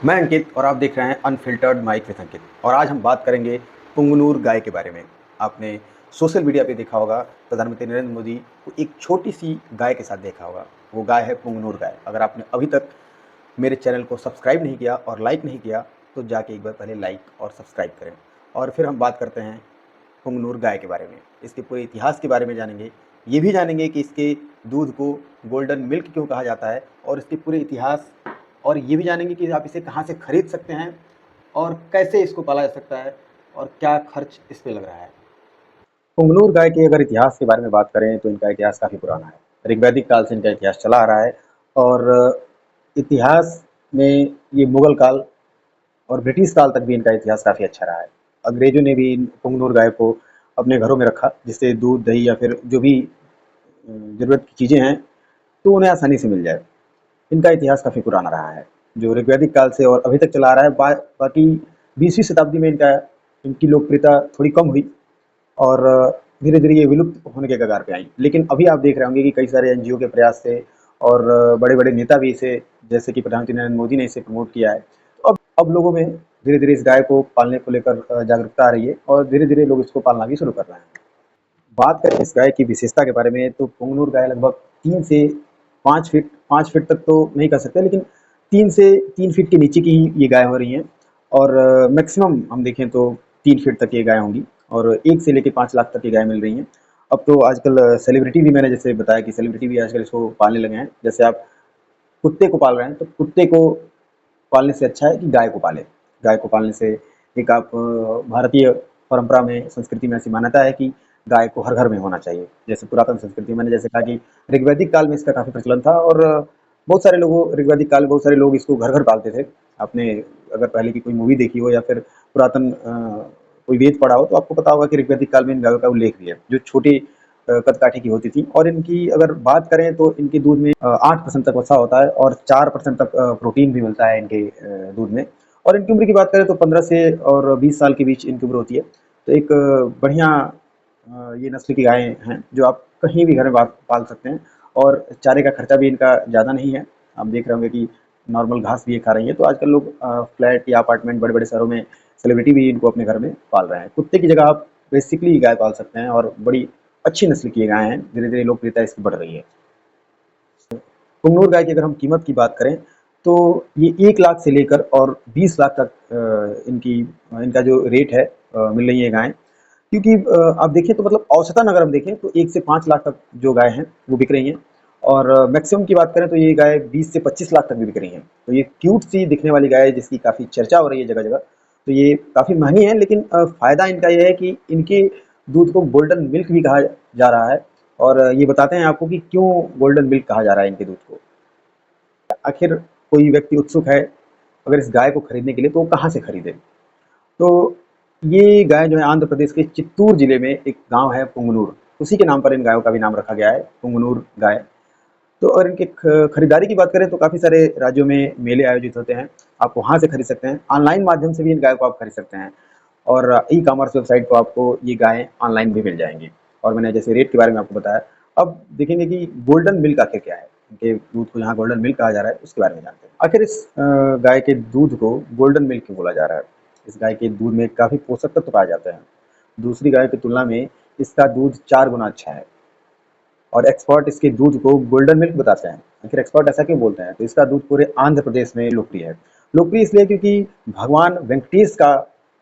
मैं अंकित और आप देख रहे हैं अनफिल्टर्ड माइक विद अंकित। और आज हम बात करेंगे पुंगनूर गाय के बारे में। आपने सोशल मीडिया पे देखा होगा, प्रधानमंत्री नरेंद्र मोदी को एक छोटी सी गाय के साथ देखा होगा। वो गाय है पुंगनूर गाय। अगर आपने अभी तक मेरे चैनल को सब्सक्राइब नहीं किया और लाइक नहीं किया तो जाके एक बार पहले लाइक और सब्सक्राइब करें। और फिर हम बात करते हैं पुंगनूर गाय के बारे में, इसके पूरे इतिहास के बारे में जानेंगे। ये भी जानेंगे कि इसके दूध को गोल्डन मिल्क क्यों कहा जाता है और इसके पूरे इतिहास, और ये भी जानेंगे कि आप इसे कहाँ से खरीद सकते हैं और कैसे इसको पाला जा सकता है और क्या खर्च इस पे लग रहा है। पुंगनूर गाय के अगर इतिहास के बारे में बात करें तो इनका इतिहास काफ़ी पुराना है। ऋग्वैदिक काल से इनका इतिहास चला आ रहा है। और इतिहास में ये मुगल काल और ब्रिटिश काल तक भी इनका इतिहास काफ़ी अच्छा रहा है। अंग्रेज़ों ने भी इन पुंगनूर गाय को अपने घरों में रखा, जिससे दूध, दही या फिर जो भी ज़रूरत की चीज़ें हैं तो उन्हें आसानी से मिल जाए। इनका इतिहास काफ़ी पुराना रहा है, जो ऋग्वैदिक काल से और अभी तक चला आ रहा है। बाकी 20वीं शताब्दी में इनकी लोकप्रियता थोड़ी कम हुई और धीरे-धीरे ये विलुप्त होने के कगार पे आई। लेकिन अभी आप देख रहे होंगे कि कई सारे एनजीओ के प्रयास से और बड़े-बड़े नेता भी इसे, जैसे कि प्रधानमंत्री नरेंद्र मोदी ने इसे प्रमोट किया है। तो अब लोगों में धीरे-धीरे इस गाय को पालने को लेकर जागरूकता आ रही है और धीरे-धीरे लोग इसको पालना भी शुरू कर रहे हैं। बात करें इस गाय की विशेषता के बारे में तो पुंगनूर गाय लगभग 3 से 5 फीट तक तो नहीं कह सकते, लेकिन 3 से 3 फीट के नीचे की ही ये गाय हो रही हैं। और मैक्सिमम हम देखें तो 3 फीट तक ये गाय होंगी और 1 से लेके 5 लाख तक की गाय मिल रही हैं। अब तो आजकल सेलिब्रिटी भी, मैंने जैसे बताया कि सेलिब्रिटी भी आजकल इसको पालने लगे हैं। जैसे आप कुत्ते को पाल रहे हैं तो कुत्ते को पालने से अच्छा है कि गाय को पालें। गाय को पालने से एक आप भारतीय परंपरा में, संस्कृति में ऐसी मान्यता है कि गाय को हर घर में होना चाहिए। जैसे पुरातन संस्कृति में, मैंने जैसे कहा कि ऋग्वैदिक काल में इसका काफ़ी प्रचलन था और बहुत सारे लोगों ऋग्वैदिक काल में बहुत सारे लोग इसको घर-घर पालते थे। आपने अगर पहले की कोई मूवी देखी हो या फिर पुरातन कोई वेद पढ़ा हो तो आपको पता होगा कि ऋग्वैदिक काल में इन गायों का उल्लेख भी है, जो छोटी कद-काठी की होती थी। और इनकी अगर बात करें तो इनके दूध में 8% तक वसा होता है और 4% तक प्रोटीन भी मिलता है इनके दूध में। और इनकी उम्र की बात करें तो 15 से और 20 साल के बीच इनकी उम्र होती है। तो एक बढ़िया ये नस्ल की गायें हैं जो आप कहीं भी घर में पाल सकते हैं। और चारे का खर्चा भी इनका ज़्यादा नहीं है। आप देख रहे होंगे कि नॉर्मल घास भी ये खा रही है। तो आजकल लोग फ्लैट या अपार्टमेंट बड़े-बड़े शहरों में, सेलिब्रिटी भी इनको अपने घर में पाल रहे हैं। कुत्ते की जगह आप बेसिकली गाय पाल सकते हैं और बड़ी अच्छी नस्ल की ये गाय हैं। धीरे-धीरे लोकप्रियता इसकी बढ़ रही है। पुंगनूर गाय की अगर हम कीमत की बात करें तो ये 1 लाख से लेकर और 20 लाख तक इनका जो रेट है मिल रही है गायें। क्योंकि आप देखें तो मतलब औसतन अगर हम देखें तो 1 से 5 लाख तक जो गाय हैं वो बिक रही हैं। और मैक्सिमम की बात करें तो ये गाय 20 से 25 लाख तक भी बिक रही हैं। तो ये क्यूट सी दिखने वाली गाय है जिसकी काफ़ी चर्चा हो रही है जगह-जगह। तो ये काफ़ी महँगी है, लेकिन फ़ायदा इनका ये है कि इनके दूध को गोल्डन मिल्क भी कहा जा रहा है। और ये बताते हैं आपको कि क्यों गोल्डन मिल्क कहा जा रहा है इनके दूध को। आखिर कोई व्यक्ति उत्सुक है अगर इस गाय को खरीदने के लिए तो वो कहाँ से खरीदे? तो ये गाय जो है आंध्र प्रदेश के चित्तूर जिले में एक गाँव है पुंगनूर, उसी के नाम पर इन गायों का भी नाम रखा गया है, पुंगनूर गाय। तो और इनके खरीदारी की बात करें तो काफ़ी सारे राज्यों में मेले आयोजित होते हैं। आप वहाँ से खरीद सकते हैं। ऑनलाइन माध्यम से भी इन गायों को आप खरीद सकते हैं। और ई-कॉमर्स वेबसाइट पर आपको ये गायें ऑनलाइन भी मिल जाएँगी। और मैंने जैसे रेट के बारे में आपको बताया। अब देखेंगे कि गोल्डन मिल्क आखिर क्या है? इनके दूध को यहाँ गोल्डन मिल्क कहा जा रहा है, उसके बारे में जानते हैं। आखिर इस गाय के दूध को गोल्डन मिल्क क्यों बोला जा रहा है? इस गाय के दूध में काफ़ी पोषक तत्व पाए जाते हैं। दूसरी गाय की तुलना में इसका दूध 4 गुना अच्छा है। और एक्सपर्ट इसके दूध को गोल्डन मिल्क बताते हैं। आखिर एक्सपर्ट ऐसा क्यों बोलते हैं? तो इसका दूध पूरे आंध्र प्रदेश में लोकप्रिय है। लोकप्रिय इसलिए क्योंकि भगवान वेंकटेश का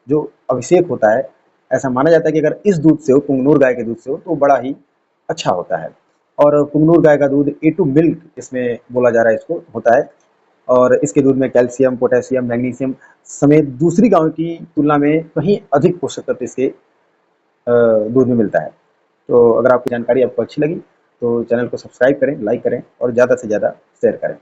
जो अभिषेक होता है, ऐसा माना जाता है कि अगर इस दूध से हो, पुंगनूर गाय के दूध से हो, तो बड़ा ही अच्छा होता है। और पुंगनूर गाय का दूध ए टू मिल्क इसमें बोला जा रहा है, इसको होता है। और इसके दूध में कैल्शियम, पोटेशियम, मैग्नीशियम समेत दूसरी गायों की तुलना में कहीं अधिक पोषक तत्व इसके दूध में मिलता है। तो अगर आपकी जानकारी आपको अच्छी लगी तो चैनल को सब्सक्राइब करें, लाइक करें और ज़्यादा से ज़्यादा शेयर करें।